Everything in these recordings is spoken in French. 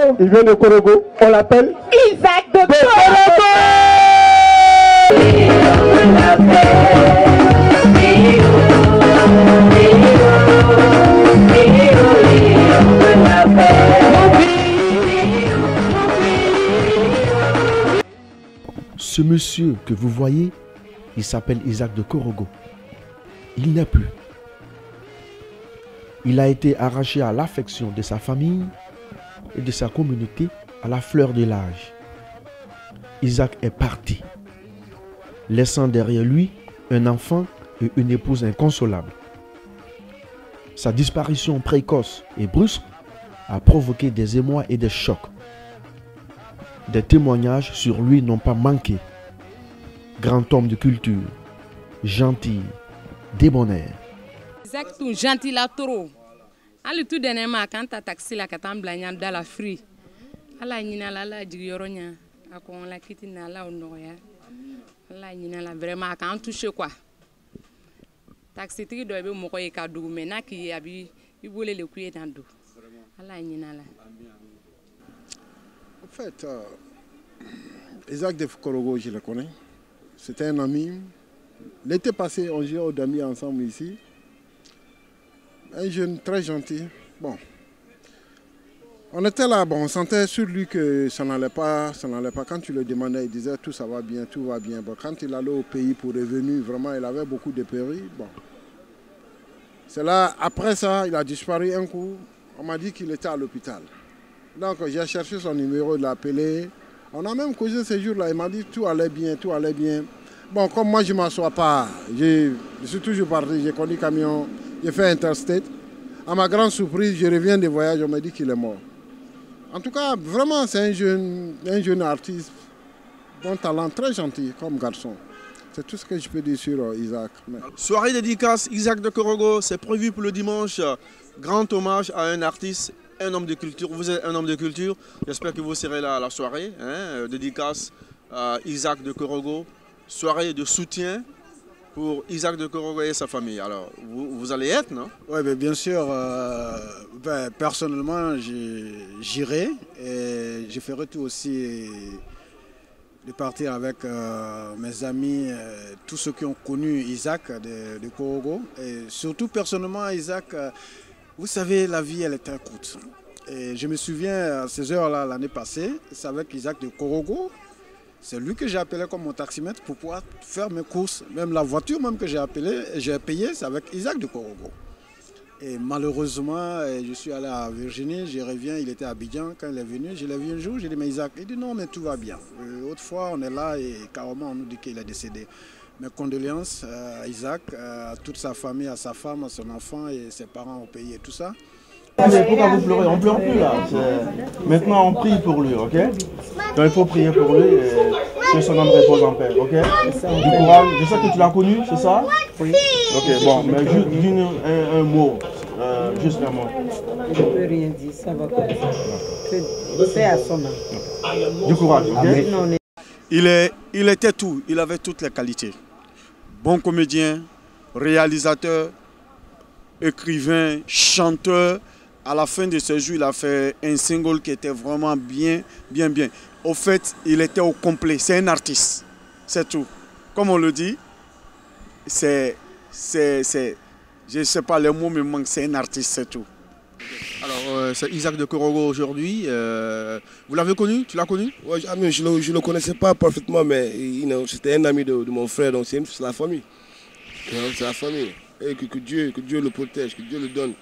Korogo. Il vient de Korogo. On l'appelle Isaac de Korogo. Ce monsieur que vous voyez, il s'appelle Isaac de Korogo. Il n'est plus. Il a été arraché à l'affection de sa famille et de sa communauté à la fleur de l'âge. Isaac est parti, laissant derrière lui un enfant et une épouse inconsolables. Sa disparition précoce et brusque a provoqué des émois et des chocs. Des témoignages sur lui n'ont pas manqué. Grand homme de culture, gentil, débonnaire. Isaac tout gentil là trop. Ali tout dernièrement quand ta taxi là quand blanya dans la free. Ala nyina la digoronya akon la kitina la onoya. Ala nyina la vraiment quand touche quoi. Taxi tri do be moko e ka dugu mais na ki abi ibole le kuye dans do. Ala nyina la. En fait, Isaac de Korogo, je le connais. C'était un ami. L'été passé, on jouait aux d'amis ensemble ici. Un jeune très gentil. Bon. On était là, bon, on sentait sur lui que ça n'allait pas, ça n'allait pas. Quand tu le demandais, il disait tout ça va bien, tout va bien. Bon, quand il allait au pays pour revenir, vraiment, il avait beaucoup de périls. Bon. C'est là, après ça, il a disparu un coup. On m'a dit qu'il était à l'hôpital. Donc j'ai cherché son numéro, de l'appeler. On a même causé ce jour-là. Il m'a dit tout allait bien, tout allait bien. Bon, comme moi je ne m'assois pas, je suis toujours parti, j'ai conduit camion, j'ai fait interstate. À ma grande surprise, je reviens de voyage, on m'a dit qu'il est mort. En tout cas, vraiment, c'est un jeune artiste, bon talent, très gentil comme garçon. C'est tout ce que je peux dire sur Isaac. Soirée dédicace, Isaac de Korogo, c'est prévu pour le dimanche. Grand hommage à un artiste, un homme de culture. Vous êtes un homme de culture. J'espère que vous serez là à la soirée. Dédicace à Isaac de Korogo. Soirée de soutien pour Isaac de Korogo et sa famille. Alors, vous allez être, non? Oui, bien sûr. Personnellement, j'irai et je ferai tout aussi de partir avec mes amis, tous ceux qui ont connu Isaac de Korogo. Et surtout, personnellement, Isaac, vous savez, la vie, elle est très courte. Et je me souviens, à ces heures-là, l'année passée, c'est avec Isaac de Korogo. C'est lui que j'ai appelé comme mon taximètre pour pouvoir faire mes courses. Même la voiture même que j'ai payée, c'est avec Isaac de Korogo. Et malheureusement, je suis allé à Virginie, je reviens, il était à Abidjan. Quand il est venu, je l'ai vu un jour, j'ai dit mais Isaac, il dit non mais tout va bien. Autrefois on est là et carrément on nous dit qu'il est décédé. Mes condoléances à Isaac, à toute sa famille, à sa femme, à son enfant et ses parents au pays et tout ça. Mais pourquoi vous pleurez? On ne pleure plus là. Maintenant on prie pour lui, ok? Donc il faut prier pour lui et que son âme repose en paix, ok? Du courage. Je sais que tu l'as connu, c'est ça? Oui. Ok, bon, mais juste dis-nous un mot, juste un mot. Je ne peux rien dire, ça va comme ça. C'est à son âme. Du courage, ok? Il était tout, il avait toutes les qualités. Bon comédien, réalisateur, écrivain, chanteur. À la fin de ce jour, il a fait un single qui était vraiment bien. Au fait, il était au complet. C'est un artiste. C'est tout. Comme on le dit, je ne sais pas, les mots me manquent. C'est un artiste, c'est tout. Alors, c'est Isaac de Korogo aujourd'hui. Vous l'avez connu? Tu l'as connu? Ouais, je ne le connaissais pas parfaitement, mais c'était un ami de mon frère, donc c'est la famille. C'est la famille. Et que Dieu le protège, que Dieu le donne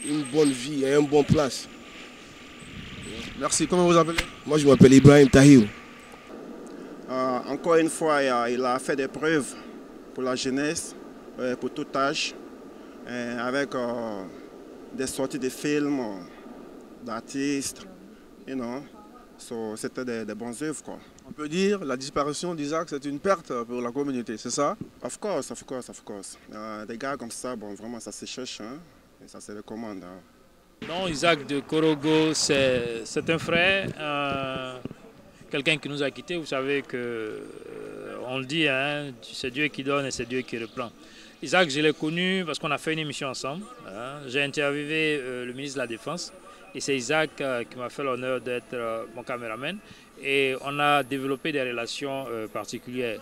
une bonne vie et une bonne place. Merci. Comment vous appelez? Moi, je m'appelle Ibrahim Tahir. Encore une fois, il a fait des preuves pour la jeunesse, pour tout âge, avec des sorties de films, d'artistes, c'était des bonnes œuvres, quoi. On peut dire que la disparition d'Isaac, c'est une perte pour la communauté, c'est ça? Of course. Des gars comme ça, bon, vraiment, ça se cherche, hein, et ça se recommande. Hein. Non, Isaac de Korogo, c'est un frère, quelqu'un qui nous a quittés. Vous savez que, on le dit, hein, c'est Dieu qui donne et c'est Dieu qui reprend. Isaac, je l'ai connu parce qu'on a fait une émission ensemble. Hein. J'ai interviewé le ministre de la Défense Et c'est Isaac qui m'a fait l'honneur d'être mon caméraman. Et on a développé des relations particulières.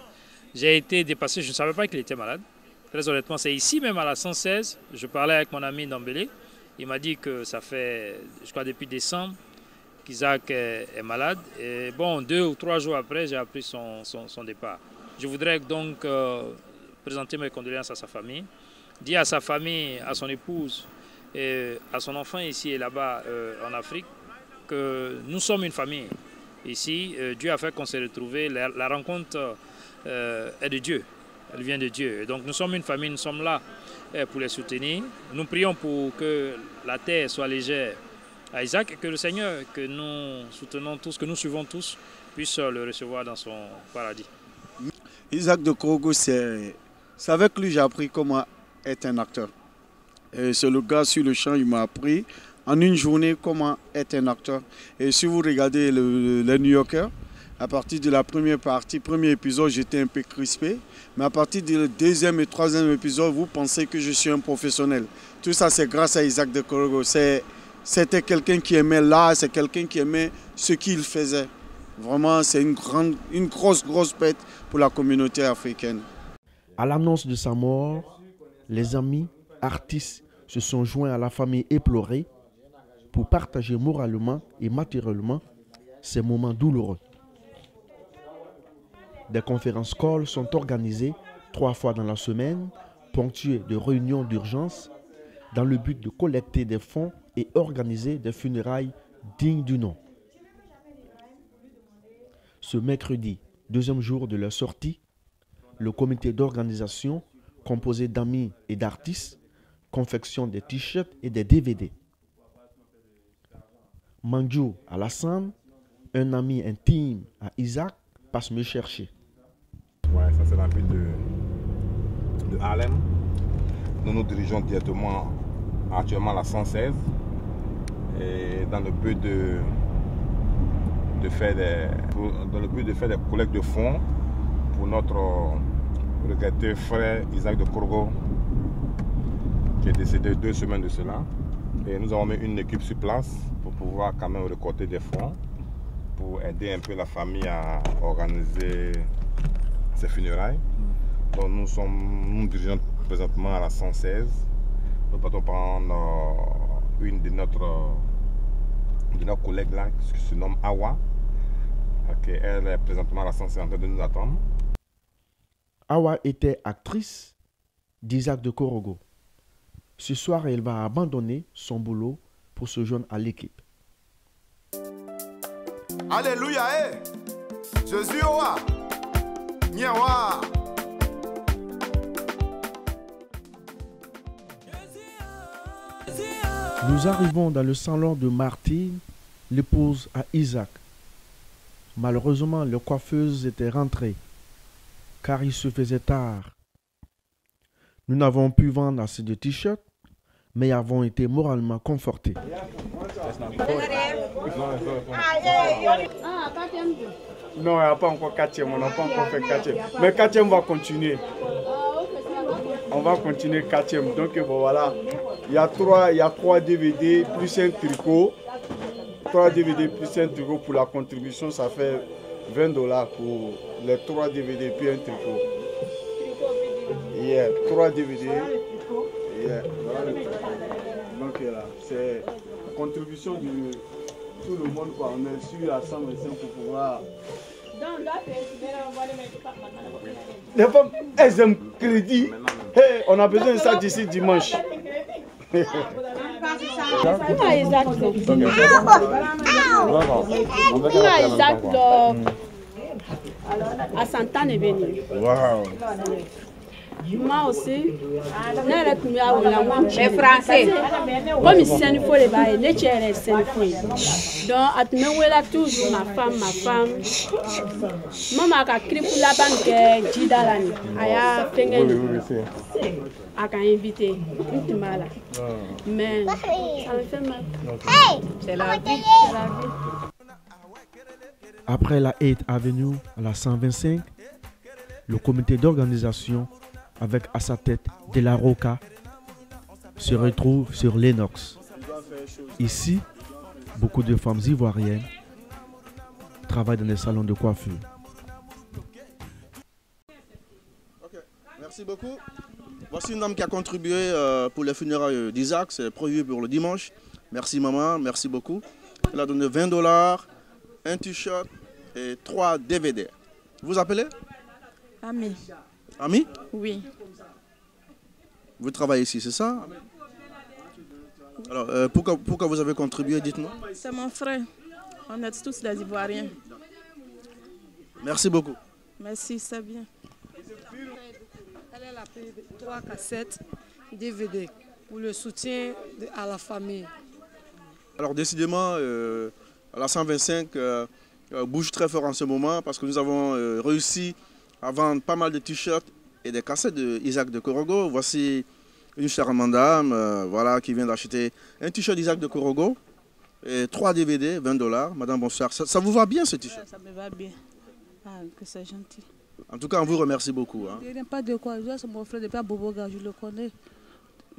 J'ai été dépassé, je ne savais pas qu'il était malade. Très honnêtement, c'est ici même à la 116. Je parlais avec mon ami Dambélé. Il m'a dit que ça fait, je crois, depuis décembre qu'Isaac est malade. Et bon, 2 ou 3 jours après, j'ai appris son départ. Je voudrais donc présenter mes condoléances à sa famille, dire à sa famille, à son épouse, et à son enfant ici et là-bas en Afrique, que nous sommes une famille. Ici, Dieu a fait qu'on s'est retrouvés. La rencontre est de Dieu. Elle vient de Dieu. Et donc nous sommes une famille, nous sommes là pour les soutenir. Nous prions pour que la terre soit légère à Isaac et que le Seigneur, que nous soutenons tous, que nous suivons tous, puisse le recevoir dans son paradis. Isaac de Korogo, c'est avec lui que j'ai appris comment être un acteur. C'est le gars sur le champ, il m'a appris en une journée comment être un acteur. Et si vous regardez les New Yorkers, à partir de la première partie, premier épisode, j'étais un peu crispé. Mais à partir du 2e et 3e épisode, vous pensez que je suis un professionnel. Tout ça, c'est grâce à Isaac de Korogo. C'était quelqu'un qui aimait l'art, c'est quelqu'un qui aimait ce qu'il faisait. Vraiment, c'est une grosse perte pour la communauté africaine. À l'annonce de sa mort, les amis, artistes se sont joints à la famille éplorée pour partager moralement et matériellement ces moments douloureux. Des conférences calls sont organisées 3 fois dans la semaine, ponctuées de réunions d'urgence, dans le but de collecter des fonds et organiser des funérailles dignes du nom. Ce mercredi, 2e jour de leur sortie, le comité d'organisation, composé d'amis et d'artistes, confectionne des t-shirts et des DVD. Mandjou Alassane, un ami intime à Isaac, passe me chercher. Ouais, ça c'est la ville de Harlem. Nous nous dirigeons directement actuellement à la 116 et dans le but de faire des collectes de fonds pour notre regretté frère Isaac de Korogo qui est décédé 2 semaines de cela. Et nous avons mis une équipe sur place pour pouvoir quand même récolter des fonds pour aider un peu la famille à organiser ses funérailles. Donc nous dirigeons présentement à la 116. Nous partons prendre une de nos collègues là qui se nomme Awa. Elle est présentement à la 116 en train de nous attendre. Awa était actrice d'Isaac de Korogo. Ce soir, elle va abandonner son boulot pour se joindre à l'équipe. Alléluia, Jésus, oua, nyewa. Nous arrivons dans le salon de Martine, l'épouse à Isaac. Malheureusement, les coiffeuses étaient rentrées, car il se faisait tard. Nous n'avons pu vendre assez de t-shirts, mais avons été moralement confortés. Non, il n'y a pas encore 4e, on n'a pas encore fait 4e. Mais 4e va continuer. On va continuer 4e. Donc bon, voilà, il y a 3 DVD plus un tricot. 3 DVD plus un tricot pour la contribution, ça fait $20 pour les 3 DVD puis un tricot. 3 DVD. Donc là, c'est la contribution de tout le monde. On est sur à 125 pour pouvoir. Les femmes, elles aiment crédit. Hey, on a besoin de ça d'ici dimanche. À Santane est venu. Wow. Moi aussi, les Français, comme ils s'en font les bails, les tiers les s'en font. Donc, à te toujours ma femme. Maman a crié pour la banque de Jidalani. Aya Fengel. A qu'à inviter. Mais ça me fait mal. C'est la vie. Après la 8th Avenue à la 125, le comité d'organisation avec à sa tête De La Roca se retrouve sur Lenox. Ici, Beaucoup de femmes ivoiriennes travaillent dans des salons de coiffure. Merci beaucoup. Voici une dame qui a contribué pour les funérailles d'Isaac. C'est prévu pour le dimanche. Merci maman, merci beaucoup. Elle a donné 20 $, un t-shirt et 3 DVD. Vous appelez? Ami. Ami? Oui. Vous travaillez ici, c'est ça? Alors, pourquoi vous avez contribué, dites-nous? C'est mon frère. On est tous des Ivoiriens. Merci beaucoup. Merci, c'est bien. Elle a pris 3 cassettes DVD pour le soutien à la famille. Alors décidément, la 125 bouge très fort en ce moment parce que nous avons réussi à vendre pas mal de t-shirts et des cassettes d'Isaac de Korogo. Voici une charmante dame voilà, qui vient d'acheter un t-shirt d'Isaac de Korogo et 3 DVD, 20 $. Madame, bonsoir. Ça vous va bien ce t-shirt? Ça me va bien. Ah, que c'est gentil. En tout cas, on vous remercie beaucoup. Hein. Il n'y a pas de quoi. C'est mon frère depuis Boboga, je le connais.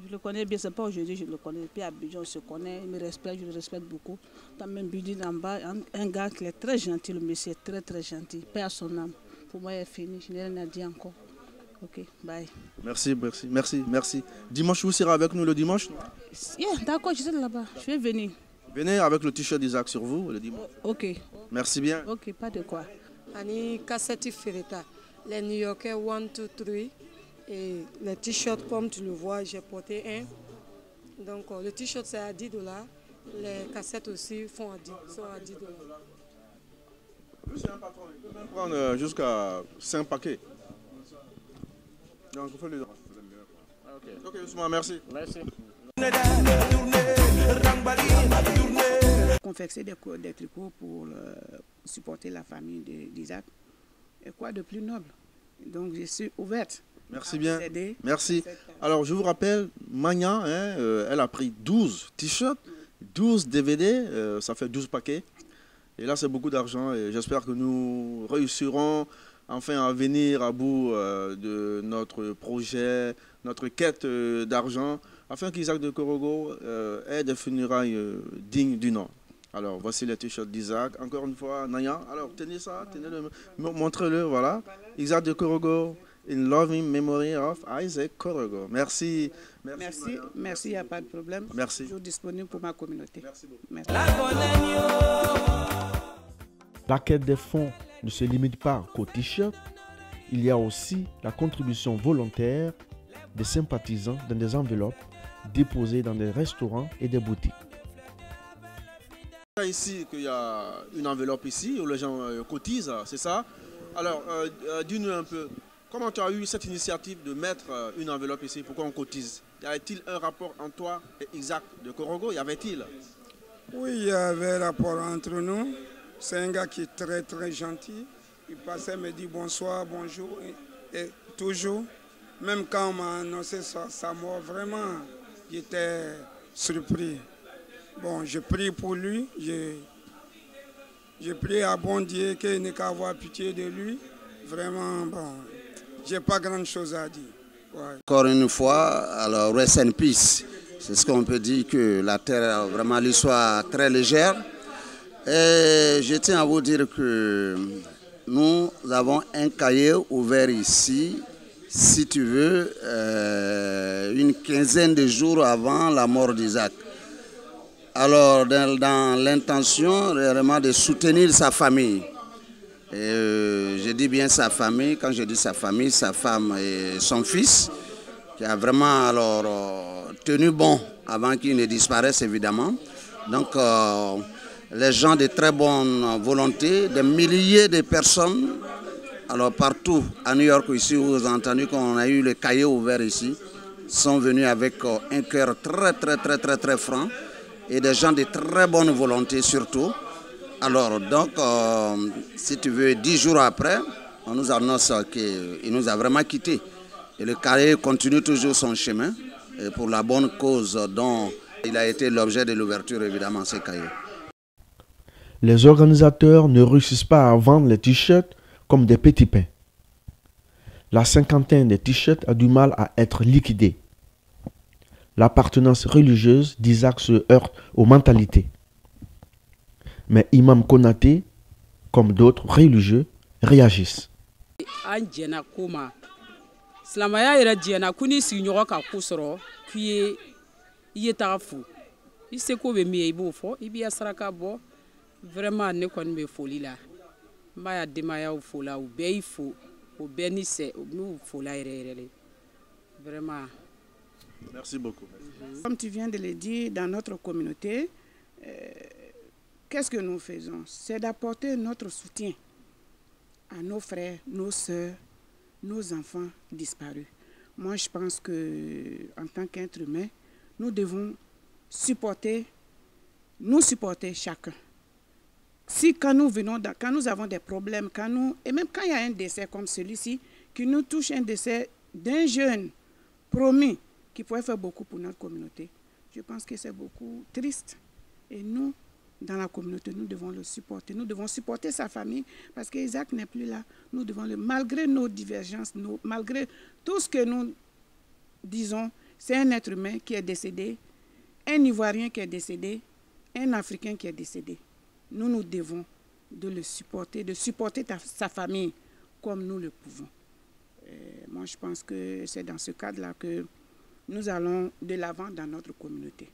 Je le connais bien, c'est pas aujourd'hui, je le connais. Depuis Abidjan, on se connaît, il me respecte, je le respecte beaucoup. Dans même Budi en bas, un gars qui est très gentil, le monsieur est très très gentil. Paix à son âme. Pour moi, il est fini, je n'ai rien à dire encore. Ok, bye. Merci, merci, merci, merci. Dimanche, vous serez avec nous le dimanche? Yeah, d'accord, je suis là-bas, je vais venir. Venez avec le t-shirt d'Isaac sur vous le dimanche. Ok. Merci bien. Ok, pas de quoi. Ani cassette Fereta, les New Yorkais 1, 2, 3 et les t-shirts comme tu le vois, j'ai porté un. Donc le t-shirt c'est à 10 $, les cassettes aussi sont à 10 $. Lui c'est un patron, il peut même prendre jusqu'à 5 paquets. Donc il faut le... Ok, Ousmane, merci. Merci. Confectionner des tricots pour supporter la famille d'Isaac. Et quoi de plus noble? Donc je suis ouverte. Merci bien. Merci. Alors je vous rappelle, Magna, hein, elle a pris 12 t-shirts, 12 DVD, ça fait 12 paquets. Et là c'est beaucoup d'argent et j'espère que nous réussirons enfin à venir à bout de notre projet, notre quête d'argent, afin qu'Isaac de Korogo ait des funérailles dignes du nom. Alors, voici les t-shirts d'Isaac. Encore une fois, Naya. Alors, tenez ça, tenez-le, montrez-le, voilà. Isaac de Korogo, in loving memory of Isaac Korogo. Merci. Merci, il n'y a pas de problème. Merci. Toujours disponible pour ma communauté. Merci beaucoup. Merci. La quête des fonds ne se limite pas qu'aux t-shirts. Il y a aussi la contribution volontaire des sympathisants dans des enveloppes déposées dans des restaurants et des boutiques. Ici, qu'il y a une enveloppe ici où les gens cotisent, c'est ça? Alors, dis-nous un peu, comment tu as eu cette initiative de mettre une enveloppe ici? Pourquoi on cotise? Y avait-il un rapport entre toi et Isaac de Korogo? Y avait-il? Oui, il y avait un rapport entre nous. C'est un gars qui est très très gentil. Il passait, me dit bonsoir, bonjour, et toujours. Même quand on m'a annoncé sa mort, vraiment, j'étais surpris. Bon, je prie pour lui, je prie à bon Dieu qu'il n'ait qu'à avoir pitié de lui. Vraiment, bon, j'ai pas grand chose à dire. Ouais. Encore une fois, alors rest in peace. C'est ce qu'on peut dire, que la terre, vraiment, lui soit très légère. Et je tiens à vous dire que nous avons un cahier ouvert ici, si tu veux, une quinzaine de jours avant la mort d'Isaac. Alors, dans l'intention réellement de soutenir sa famille. Et, je dis bien sa famille, quand je dis sa famille, sa femme et son fils, qui a vraiment alors, tenu bon avant qu'il ne disparaisse évidemment. Donc, les gens de très bonne volonté, des milliers de personnes, alors partout à New York, ici, où vous avez entendu qu'on a eu le cahier ouvert ici, sont venus avec un cœur très franc. Et des gens de très bonne volonté surtout. Alors donc, si tu veux, 10 jours après, on nous annonce qu'il nous a vraiment quittés. Et le cahier continue toujours son chemin, et pour la bonne cause dont il a été l'objet de l'ouverture, évidemment, ce cahier. Les organisateurs ne réussissent pas à vendre les t-shirts comme des petits pains. La cinquantaine des t-shirts a du mal à être liquidée. L'appartenance religieuse d'Isaac se heurte aux mentalités. Mais Imam Konaté, comme d'autres religieux, réagissent. Silamaya yɛrɛ diɲɛna ko n'i sigiɲɔgɔn ka ko sɔrɔ k'i ye taga fo i seko bɛ min ye i b'o fɔ i b'i saraka bɔ vraiment ne kɔni bɛ foli la n b'a ya denbayaw fo la u bɛɛ y'i fo u bɛɛ ni sɛ n'u fola yɛrɛ yɛrɛ de vraiment. Merci beaucoup. Comme tu viens de le dire, dans notre communauté, qu'est-ce que nous faisons? C'est d'apporter notre soutien à nos frères, nos sœurs, nos enfants disparus. Moi, je pense que en tant qu'être humain, nous devons nous supporter chacun. Si quand nous venons, quand nous avons des problèmes, et même quand il y a un décès comme celui-ci, qui nous touche un décès d'un jeune promis qui pourrait faire beaucoup pour notre communauté, je pense que c'est beaucoup triste. Et nous, dans la communauté, nous devons le supporter. Nous devons supporter sa famille parce qu'Isaac n'est plus là. Nous devons malgré nos divergences, malgré tout ce que nous disons, c'est un être humain qui est décédé, un Ivoirien qui est décédé, un Africain qui est décédé. Nous devons de le supporter, de supporter sa famille comme nous le pouvons. Et moi, je pense que c'est dans ce cadre-là que nous allons de l'avant dans notre communauté.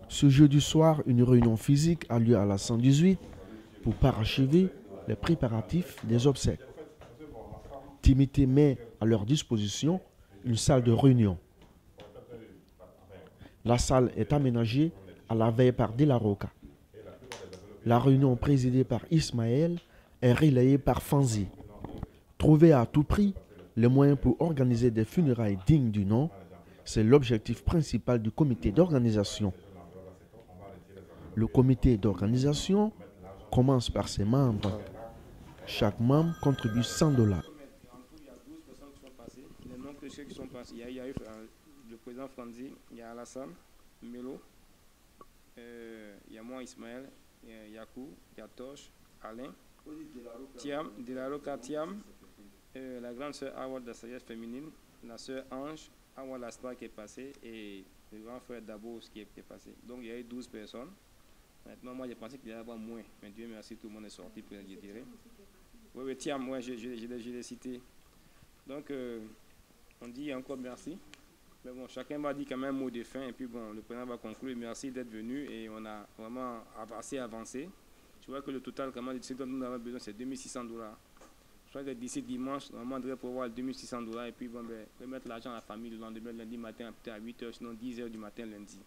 Ce jeudi soir, une réunion physique a lieu à la 118 pour parachever les préparatifs des obsèques. Timité met à leur disposition une salle de réunion. La salle est aménagée à la veille par De La Roca. La réunion présidée par Ismaël est relayée par Fanzi. Trouver à tout prix les moyens pour organiser des funérailles dignes du nom, c'est l'objectif principal du comité d'organisation. Le comité d'organisation commence par ses membres. Chaque membre contribue $100. Les noms que ceux qui sont passés, il y a eu le président Franzi, il y a Alassane, Melo, il y a moi Ismaël, il y a Yakou, il y a Tosh, Alain, Thiam, De La Roca Thiam, la grande sœur Awa de la sagesse féminine, la sœur Ange, Awa Lastra qui est passée et le grand frère Dabo qui est passé. Donc il y a eu 12 personnes. Maintenant, moi, j'ai pensé qu'il y avait moins. Mais Dieu merci, tout le monde est sorti pour le dire. Oui, Thiam, ouais, je l'ai cité. Donc, on dit encore merci. Mais bon, chacun va dire quand même un mot de fin. Et puis, bon, le président va conclure. Merci d'être venu. Et on a vraiment assez avancé. Tu vois que le total, comment ce dont nous avons besoin, c'est $2600. Je crois que d'ici dimanche, normalement, on devrait pouvoir $2600. Et puis, bon, ben, remettre l'argent à la famille le lendemain, lundi matin, peut-être à 8h, sinon 10h du matin, lundi.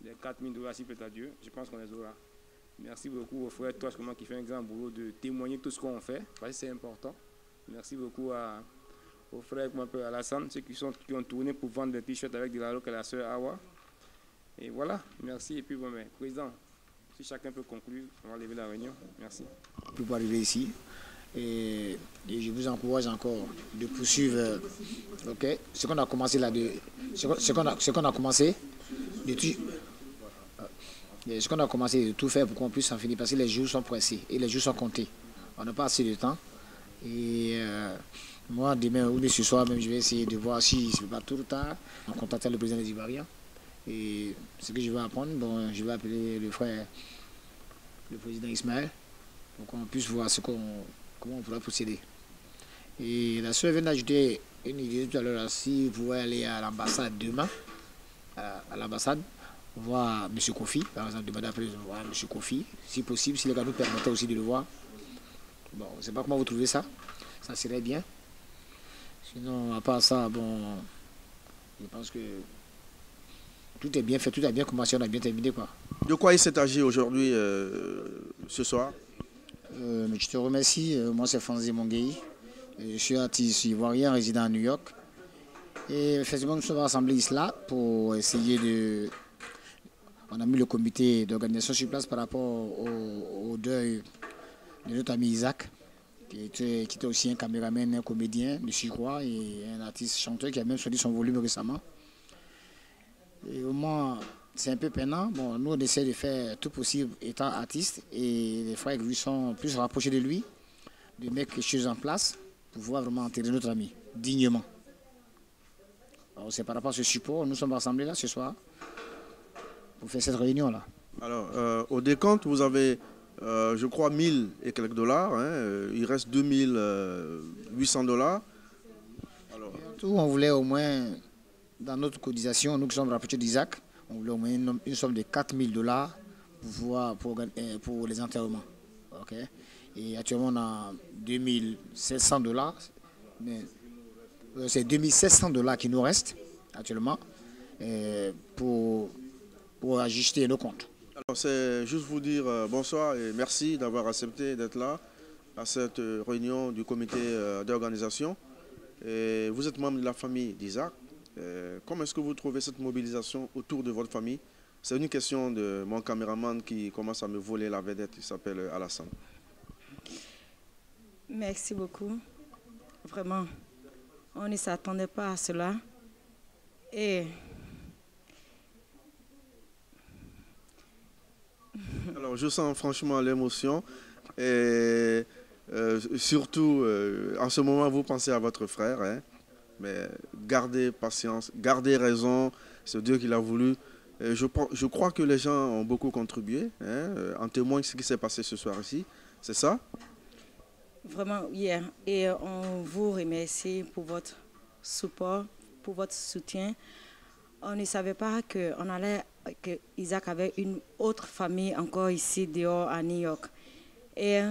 Les $4000, si peut-être à Dieu, je pense qu'on les aura. Merci beaucoup au frère Tosh, qui fait un grand boulot de témoigner tout ce qu'on fait, parce que c'est important. Merci beaucoup aux frères Alassane, ceux qui ont tourné pour vendre des t-shirts avec De La Roca et la sœur Awa. Et voilà, merci. Et puis, bon, mais, président, si chacun peut conclure, on va lever la réunion. Merci. Pour arriver ici. Et je vous encourage encore de poursuivre ce qu'on a commencé là, ce qu'on a commencé de tout faire pour qu'on puisse en finir parce que les jours sont pressés et les jours sont comptés. On n'a pas assez de temps. Et moi, demain ou ce soir même, je vais essayer de voir si ce n'est pas trop tard, en contactant le président des Ivoiriens. Et ce que je vais apprendre, bon, je vais appeler le président Ismaël, pour qu'on puisse voir comment on pourra procéder. Et la soeur vient d'ajouter une idée tout à l'heure, si vous pouvez aller à l'ambassade demain, à l'ambassade, voir M. Kofi, par exemple, demander après voir M. Kofi, si possible, si les gars nous permettaient aussi de le voir. Bon, je ne sais pas comment vous trouvez ça, ça serait bien. Sinon, à part ça, bon, je pense que tout est bien fait, tout a bien commencé, on a bien terminé, quoi. De quoi il s'est agi aujourd'hui, ce soir? Je te remercie, moi c'est Fanzi Monguei, je suis artiste ivoirien résident à New York. Et effectivement, nous sommes rassemblés ici là pour essayer de... On a mis le comité d'organisation sur place par rapport au deuil de notre ami Isaac, qui était aussi un caméraman, un comédien de surcroît et un artiste chanteur qui a même sorti son volume récemment. Et au moins, c'est un peu peinant. Bon, nous, on essaie de faire tout possible étant artiste et les frères lui sont plus rapprochés de lui, de mettre quelque chose en place pour pouvoir vraiment enterrer notre ami dignement. C'est par rapport à ce support, nous sommes rassemblés là ce soir pour faire cette réunion-là. Alors, au décompte, vous avez, je crois, 1000 et quelques dollars. Hein, il reste 2800 dollars. Alors, on voulait au moins, dans notre cotisation, nous qui sommes rapprochés d'Isaac, on voulait au moins une somme de 4000 dollars pour les enterrements. Okay? Et actuellement, on a 2700 dollars. C'est 2700 dollars qui nous restent actuellement pour ajuster nos comptes. Alors, c'est juste vous dire bonsoir et merci d'avoir accepté d'être là à cette réunion du comité d'organisation. Vous êtes membre de la famille d'Isaac. Comment est-ce que vous trouvez cette mobilisation autour de votre famille? C'est une question de mon caméraman qui commence à me voler la vedette, il s'appelle Alassane. Merci beaucoup. Vraiment, on ne s'attendait pas à cela. Et alors, je sens franchement l'émotion. Et surtout, en ce moment, vous pensez à votre frère. Hein, mais gardez patience, gardez raison. C'est Dieu qui l'a voulu. Je crois que les gens ont beaucoup contribué. Hein, en témoigne ce qui s'est passé ce soir ici. C'est ça? Vraiment, hier. Et on vous remercie pour votre support, pour votre soutien. On ne savait pas que Isaac avait une autre famille encore ici dehors à New York. Et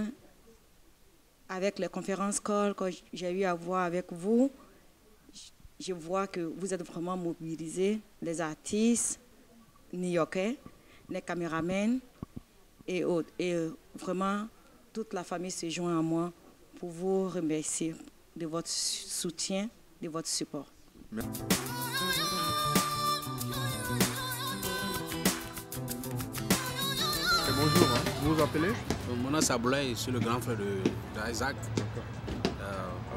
avec les conférences call que j'ai eu à voir avec vous, je vois que vous êtes vraiment mobilisés, les artistes new-yorkais, les caméramans et autres. Et vraiment, toute la famille se joint à moi pour vous remercier de votre soutien, de votre support. Merci. Bonjour, hein. Vous vous appelez? Mon nom c'est Aboulaye, je suis le grand frère d'Isaac.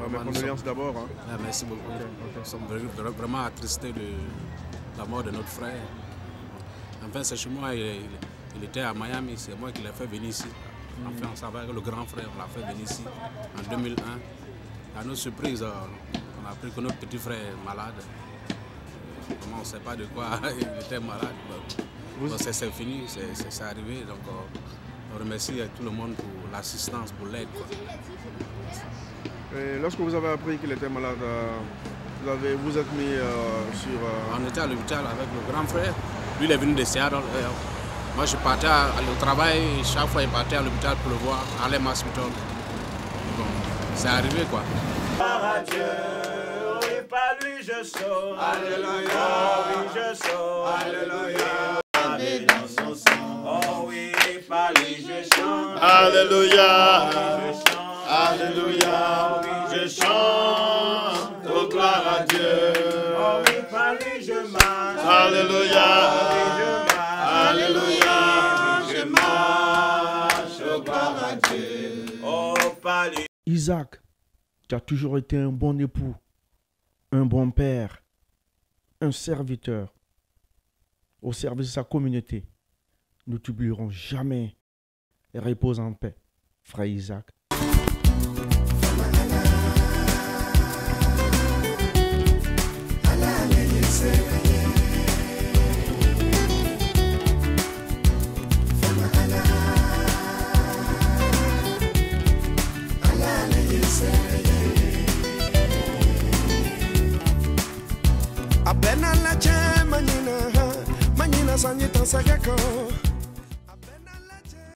Mes condoléances d'abord. Hein. Merci beaucoup. Nous sommes vraiment attristés de la mort de notre frère. Enfin, c'est chez moi, il était à Miami, c'est moi qui l'ai fait venir ici. Enfin, on savait que le grand frère, on l'a fait venir ici en 2001. À notre surprise, on a appris que notre petit frère est malade. On ne sait pas de quoi il était malade. C'est fini, c'est arrivé. Donc, on remercie tout le monde pour l'assistance, pour l'aide. Lorsque vous avez appris qu'il était malade, vous êtes mis sur... On était à l'hôpital avec le grand frère. Lui, il est venu de Seattle. Moi, je partais au travail. Chaque fois, il partait à l'hôpital pour le voir, à Harlem Hospital. Bon, c'est arrivé, quoi. Par Dieu, oui, par lui je sors. Alléluia, oui, je sors. Alléluia. Dans son sang. Oh oui, par lui je chante. Alléluia. Oui, je chante. Alléluia. Oui, je chante. Oh, gloire à Dieu. Oh oui, par lui je marche. Alléluia. Oui, je marche. Alléluia. Oui, je marche. Oh, gloire à Dieu. Oh, par lui. Isaac, tu as toujours été un bon époux, un bon père, un serviteur au service de sa communauté. Nous t'oublierons jamais. Et repose en paix, frère Isaac. Abena la che manina sanyita sagako